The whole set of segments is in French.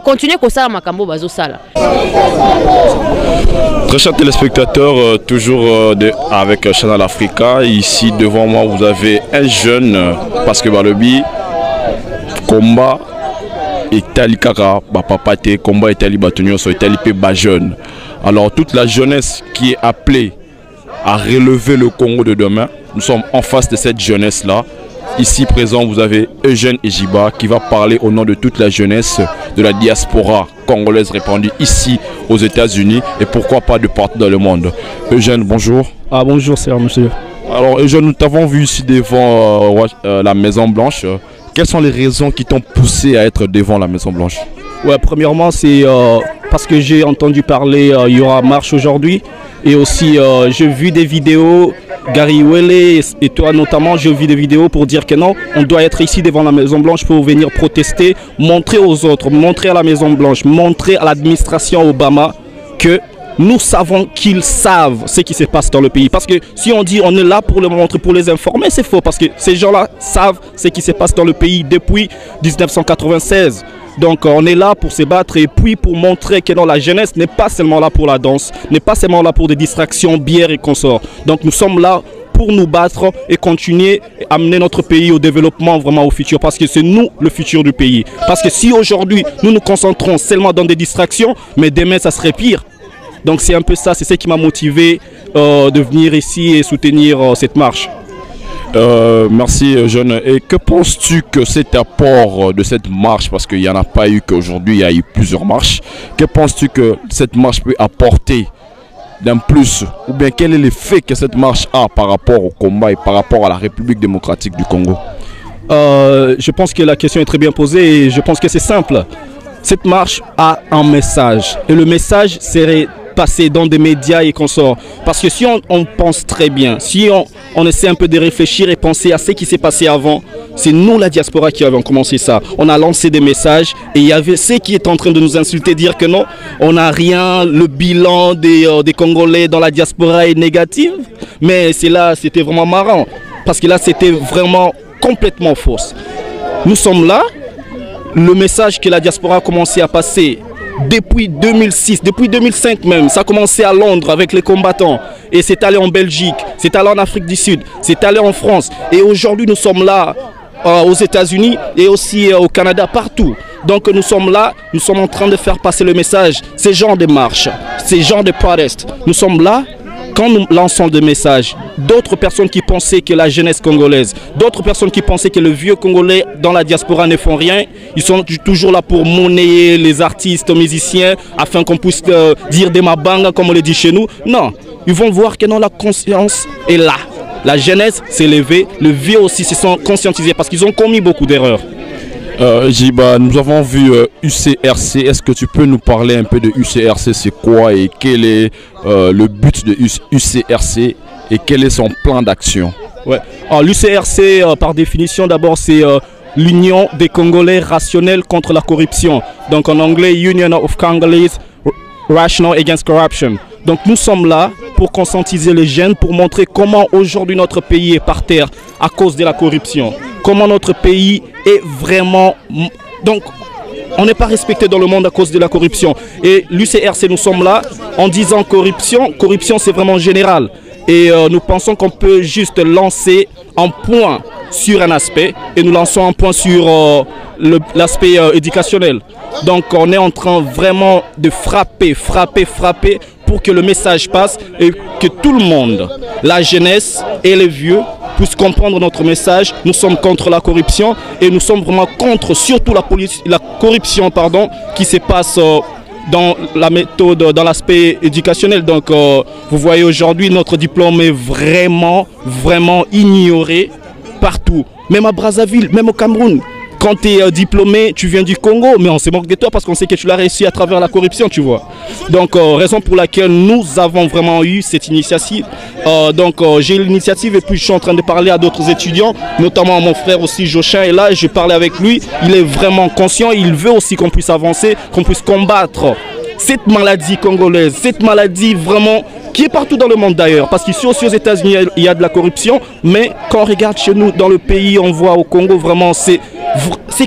continuer comme ça makambo bazo sala. Très chers téléspectateurs, toujours avec Channel Africa. Ici devant moi vous avez un jeune parce que Balobi combat Itali kaka papa te combat Itali batunyo so Itali pe ba jeune. Alors toute la jeunesse qui est appelée à relever le Congo de demain, nous sommes en face de cette jeunesse là. Ici présent, vous avez Eugène Ejiba qui va parler au nom de toute la jeunesse de la diaspora congolaise répandue ici aux États-Unis et pourquoi pas de partout dans le monde. Eugène, bonjour. Ah bonjour, c'est monsieur. Alors Eugène, nous t'avons vu ici devant la Maison Blanche. Quelles sont les raisons qui t'ont poussé à être devant la Maison Blanche? Ouais, premièrement, c'est parce que j'ai entendu parler, il y aura marche aujourd'hui. Et aussi, j'ai vu des vidéos, Gary Wele et toi notamment, j'ai vu des vidéos pour dire que non, on doit être ici devant la Maison Blanche pour venir protester, montrer aux autres, montrer à la Maison Blanche, montrer à l'administration Obama que nous savons qu'ils savent ce qui se passe dans le pays. Parce que si on dit on est là pour le montrer, pour les informer, c'est faux. Parce que ces gens-là savent ce qui se passe dans le pays depuis 1996. Donc on est là pour se battre et puis pour montrer que non, la jeunesse n'est pas seulement là pour la danse, n'est pas seulement là pour des distractions, bière et consorts. Donc nous sommes là pour nous battre et continuer à amener notre pays au développement vraiment au futur. Parce que c'est nous le futur du pays. Parce que si aujourd'hui nous nous concentrons seulement dans des distractions, mais demain ça serait pire. Donc c'est un peu ça, c'est ce qui m'a motivé de venir ici et soutenir cette marche. Merci Jeune. Et que penses-tu que cet apport de cette marche, parce qu'il n'y en a pas eu qu'aujourd'hui, il y a eu plusieurs marches, que penses-tu que cette marche peut apporter d'un plus? Ou bien quel est l'effet que cette marche a par rapport au combat et par rapport à la République démocratique du Congo? Je pense que la question est très bien posée et je pense que c'est simple. Cette marche a un message et le message serait passer dans des médias et consorts. Parce que si on pense très bien, si on essaie un peu de réfléchir et penser à ce qui s'est passé avant, c'est nous la diaspora qui avons commencé ça. On a lancé des messages et il y avait ceux qui étaient en train de nous insulter, dire que non, on n'a rien, le bilan des Congolais dans la diaspora est négatif. Mais c'est là, c'était vraiment marrant. Parce que là, c'était vraiment complètement fausse. Nous sommes là, le message que la diaspora a commencé à passer depuis 2006, depuis 2005 même, ça a commencé à Londres avec les combattants et c'est allé en Belgique, c'est allé en Afrique du Sud, c'est allé en France et aujourd'hui nous sommes là aux États-Unis et aussi au Canada, partout. Donc nous sommes là, nous sommes en train de faire passer le message, ces genres de marches, ces genres de protestes. Nous sommes là. Quand nous lançons des messages, d'autres personnes qui pensaient que la jeunesse congolaise, d'autres personnes qui pensaient que le vieux Congolais dans la diaspora ne font rien, ils sont toujours là pour monnayer les artistes, musiciens, afin qu'on puisse dire des mabanga comme on le dit chez nous. Non, ils vont voir que non, la conscience est là. La jeunesse s'est levée, le vieux aussi se sont conscientisés parce qu'ils ont commis beaucoup d'erreurs. Jiba, nous avons vu UCRC. Est-ce que tu peux nous parler un peu de UCRC? C'est quoi et quel est le but de UCRC et quel est son plan d'action? Ouais. L'UCRC, par définition, d'abord, c'est l'Union des Congolais rationnels contre la corruption. Donc en anglais, Union of Congolese Rational Against Corruption. Donc nous sommes là pour conscientiser les jeunes, pour montrer comment aujourd'hui notre pays est par terre à cause de la corruption. Comment notre pays est vraiment... Donc on n'est pas respecté dans le monde à cause de la corruption. Et l'UCRC, nous sommes là en disant corruption. Corruption, c'est vraiment général. Et nous pensons qu'on peut juste lancer un point sur un aspect et nous lançons un point sur l'aspect éducationnel. Donc on est en train vraiment de frapper pour que le message passe et que tout le monde, la jeunesse et les vieux, puissent comprendre notre message. Nous sommes contre la corruption et nous sommes vraiment contre surtout la corruption qui se passe dans la méthode, dans l'aspect éducationnel. Donc vous voyez aujourd'hui notre diplôme est vraiment ignoré partout, même à Brazzaville, même au Cameroun. Quand tu es diplômé, tu viens du Congo, mais on se moque de toi parce qu'on sait que tu l'as réussi à travers la corruption, tu vois. Donc, raison pour laquelle nous avons vraiment eu cette initiative. J'ai l'initiative et puis je suis en train de parler à d'autres étudiants, notamment mon frère aussi, Jochin est là, et je parlais avec lui. Il est vraiment conscient, il veut aussi qu'on puisse avancer, qu'on puisse combattre cette maladie congolaise, cette maladie vraiment qui est partout dans le monde d'ailleurs. Parce qu'ici aussi aux États-Unis, il y a de la corruption, mais quand on regarde chez nous, dans le pays, on voit au Congo vraiment, c'est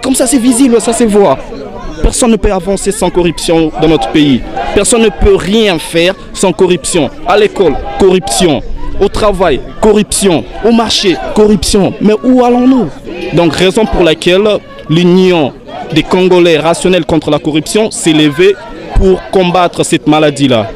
comme ça, c'est visible, ça se voit. Personne ne peut avancer sans corruption dans notre pays. Personne ne peut rien faire sans corruption. À l'école, corruption. Au travail, corruption. Au marché, corruption. Mais où allons-nous? Donc, raison pour laquelle l'Union des Congolais rationnels contre la corruption s'est levée pour combattre cette maladie-là.